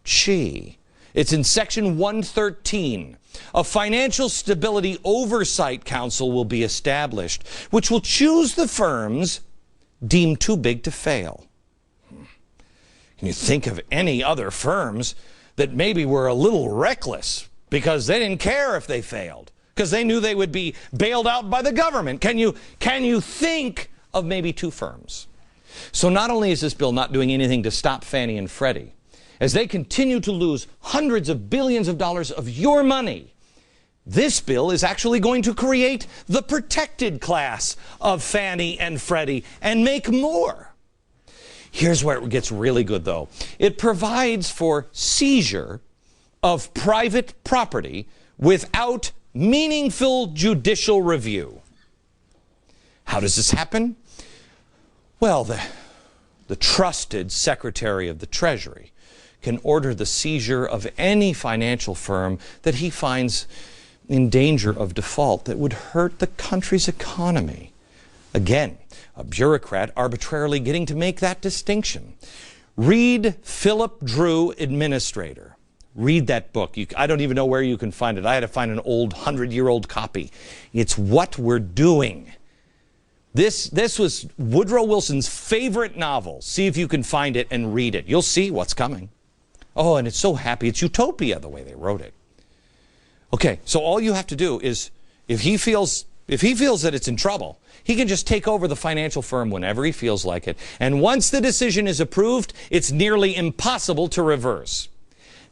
Gee, it's in Section 113. A Financial Stability Oversight Council will be established, which will choose the firms deemed too big to fail. Can you think of any other firms that maybe were a little reckless because they didn't care if they failed, because they knew they would be bailed out by the government? Can you think of maybe two firms? So not only is this bill not doing anything to stop Fannie and Freddie, as they continue to lose hundreds of billions of dollars of your money, this bill is actually going to create the protected class of Fannie and Freddie and make more. Here's where it gets really good, though. It provides for seizure of private property without meaningful judicial review. How does this happen? Well, the trusted Secretary of the Treasury can order the seizure of any financial firm that he finds in danger of default that would hurt the country's economy. Again, a bureaucrat arbitrarily getting to make that distinction. Read Philip Drew, Administrator. Read that book. I don't even know where you can find it. I had to find an old 100-year-old copy. It's what we're doing. This was Woodrow Wilson's favorite novel. See if you can find it and read it. You'll see what's coming. Oh, and it's so happy. It's utopia the way they wrote it. Okay, so all you have to do is, if he feels that it's in trouble, he can just take over the financial firm whenever he feels like it. And once the decision is approved, it's nearly impossible to reverse.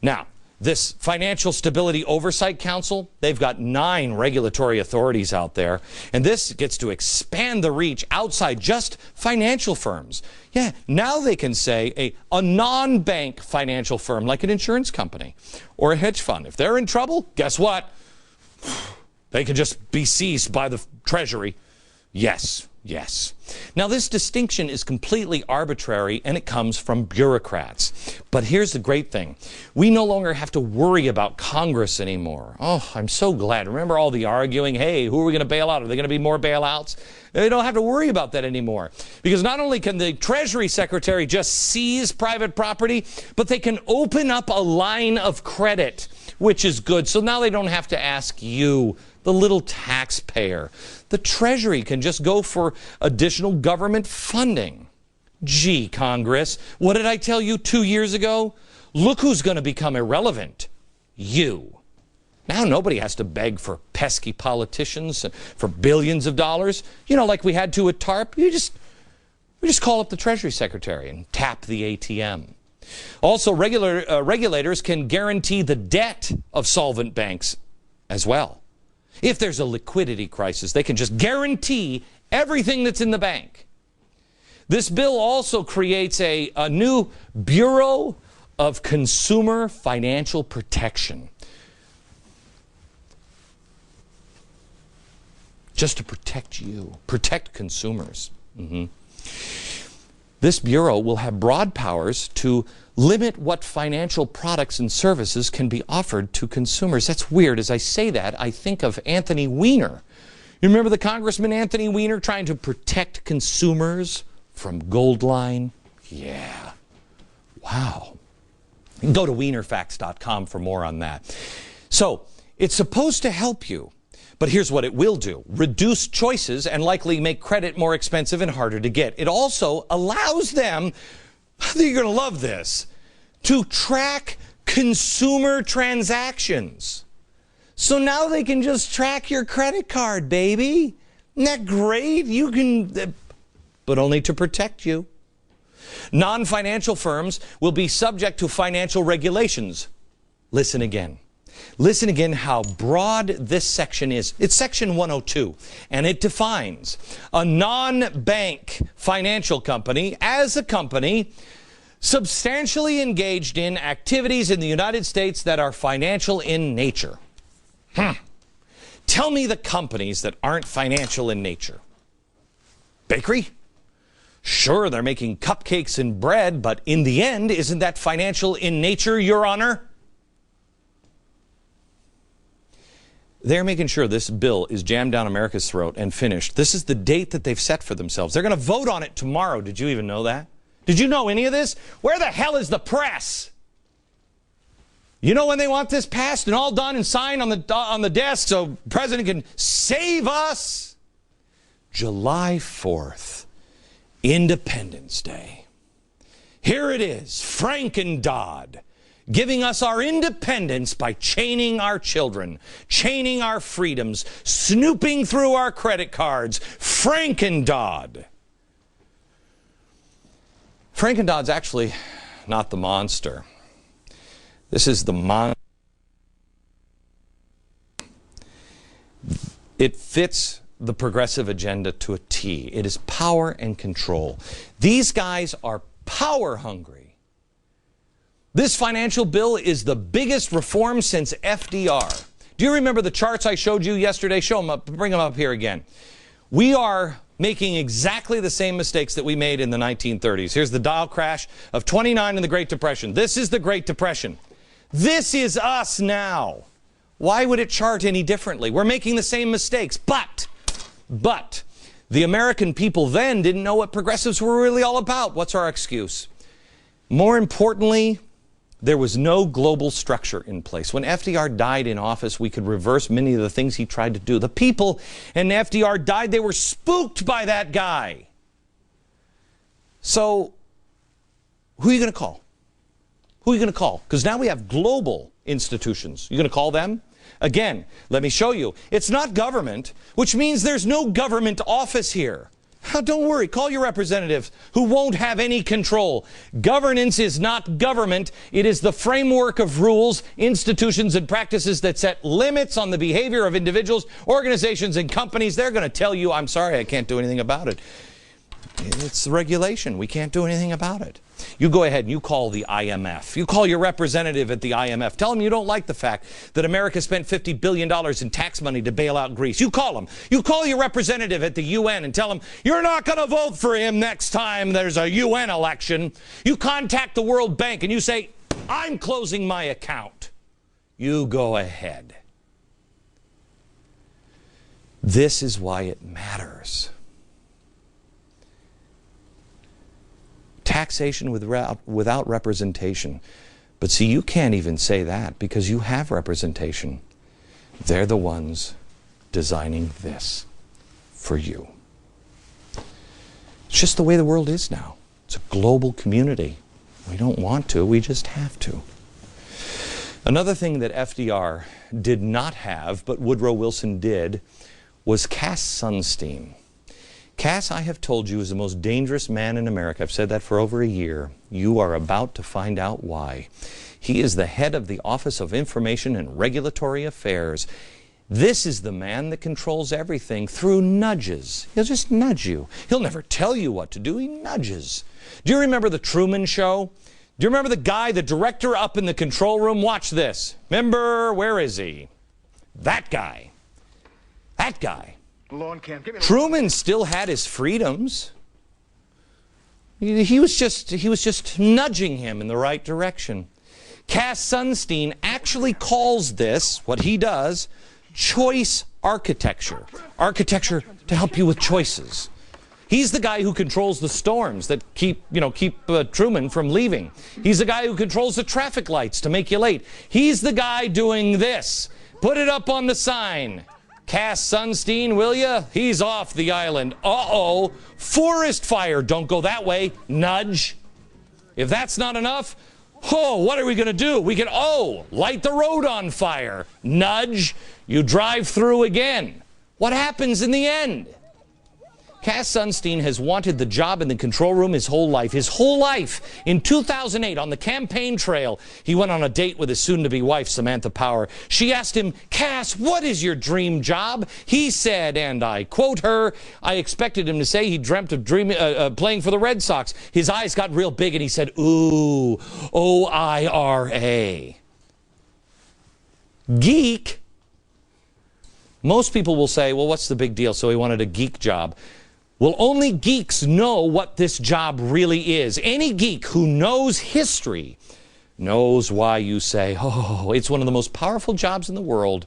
Now, this Financial Stability Oversight Council, they've got 9 regulatory authorities out there, and this gets to expand the reach outside just financial firms. Yeah, now they can say a non-bank financial firm like an insurance company or a hedge fund. If they're in trouble, guess what? They can just be seized by the Treasury. Yes, yes. Now, this distinction is completely arbitrary, and it comes from bureaucrats. But here's the great thing. We no longer have to worry about Congress anymore. Oh, I'm so glad. Remember all the arguing? Hey, who are we going to bail out? Are there going to be more bailouts? They don't have to worry about that anymore. Because not only can the Treasury Secretary just seize private property, but they can open up a line of credit, which is good. So now they don't have to ask you, the little taxpayer. The Treasury can just go for additional government funding. Gee, Congress, what did I tell you 2 years ago? Look who's going to become irrelevant. You. Now nobody has to beg for pesky politicians for billions of dollars. You know, like we had to at TARP. We just call up the Treasury Secretary and tap the ATM. Also, regulators can guarantee the debt of solvent banks as well. If there's a liquidity crisis, they can just guarantee everything that's in the bank. This bill also creates a new Bureau of Consumer Financial Protection. Just to protect you, protect consumers. This Bureau will have broad powers to limit what financial products and services can be offered to consumers. That's weird. As I say that, I think of Anthony Weiner. You remember the Congressman Anthony Weiner trying to protect consumers from Goldline? Yeah. Wow. You can go to wienerfacts.com for more on that. So, it's supposed to help you. But here's what it will do. Reduce choices and likely make credit more expensive and harder to get. It also allows them, I think you're going to love this, to track consumer transactions. So now they can just track your credit card, baby. Isn't that great? You can, but only to protect you. Non-financial firms will be subject to financial regulations. Listen again. Listen again how broad this section is. It's section 102, and it defines a non-bank financial company as a company substantially engaged in activities in the United States that are financial in nature. Tell me the companies that aren't financial in nature. Bakery? Sure, they're making cupcakes and bread, but in the end, isn't that financial in nature, Your Honor? They're making sure this bill is jammed down America's throat and finished. This is the date that they've set for themselves. They're going to vote on it tomorrow. Did you even know that? Did you know any of this? Where the hell is the press? You know when they want this passed and all done and signed on the desk so the president can save us? July 4th, Independence Day. Here it is, Franken-Dodd, giving us our independence by chaining our children, chaining our freedoms, snooping through our credit cards. Franken-Dodd. Franken-Dodd's actually not the monster. This is the monster. It fits the progressive agenda to a T. It is power and control. These guys are power hungry. This financial bill is the biggest reform since FDR. Do you remember the charts I showed you yesterday? Show them up, bring them up here again. We are making exactly the same mistakes that we made in the 1930s. Here's the Dow crash of 29 in the Great Depression. This is the Great Depression. This is us now. Why would it chart any differently? We're making the same mistakes. But the American people then didn't know what progressives were really all about. What's our excuse? More importantly, there was no global structure in place. When FDR died in office, we could reverse many of the things he tried to do. The people, and FDR died, they were spooked by that guy. So, who are you going to call? Who are you going to call? Because now we have global institutions. You going to call them? Again, let me show you. It's not government, which means there's no government office here. Don't worry, call your representatives who won't have any control. Governance is not government. It is the framework of rules, institutions, and practices that set limits on the behavior of individuals, organizations, and companies. They're going to tell you, I'm sorry, I can't do anything about it. It's regulation. We can't do anything about it. You go ahead and you call the IMF. You call your representative at the IMF. Tell them you don't like the fact that America spent $50 billion in tax money to bail out Greece. You call them. You call your representative at the UN and tell them you're not going to vote for him next time there's a UN election. You contact the World Bank and you say, I'm closing my account. You go ahead. This is why it matters. Taxation without representation. But see, you can't even say that because you have representation. They're the ones designing this for you. It's just the way the world is now. It's a global community. We don't want to, we just have to. Another thing that FDR did not have, but Woodrow Wilson did, was Cass Sunstein. Cass, I have told you, is the most dangerous man in America. I've said that for over a year. You are about to find out why. He is the head of the Office of Information and Regulatory Affairs. This is the man that controls everything through nudges. He'll just nudge you. He'll never tell you what to do. He nudges. Do you remember the Truman Show? Do you remember the guy, the director up in the control room? Watch this. Remember, where is he? That guy. That guy. Truman still had his freedoms. He was just nudging him in the right direction. Cass Sunstein actually calls this, what he does, choice architecture. Architecture to help you with choices. He's the guy who controls the storms that keep Truman from leaving. He's the guy who controls the traffic lights to make you late. He's the guy doing this. Put it up on the sign. Cass Sunstein, will you? He's off the island. Uh-oh. Forest fire. Don't go that way. Nudge. If that's not enough, what are we going to do? We can, light the road on fire. Nudge. You drive through again. What happens in the end? Cass Sunstein has wanted the job in the control room his whole life. His whole life. In 2008, on the campaign trail, he went on a date with his soon-to-be wife, Samantha Power. She asked him, Cass, what is your dream job? He said, and I quote her, I expected him to say he dreamt of playing for the Red Sox. His eyes got real big and he said, ooh, O-I-R-A. Geek. Most people will say, well, what's the big deal? So he wanted a geek job. Well, only geeks know what this job really is. Any geek who knows history knows why you say, it's one of the most powerful jobs in the world.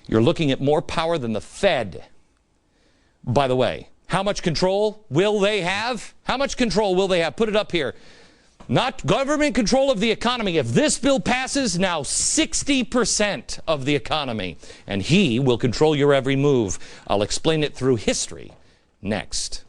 You're looking at more power than the Fed. By the way, how much control will they have? How much control will they have? Put it up here. Not government control of the economy. If this bill passes, now 60% of the economy. And he will control your every move. I'll explain it through history next.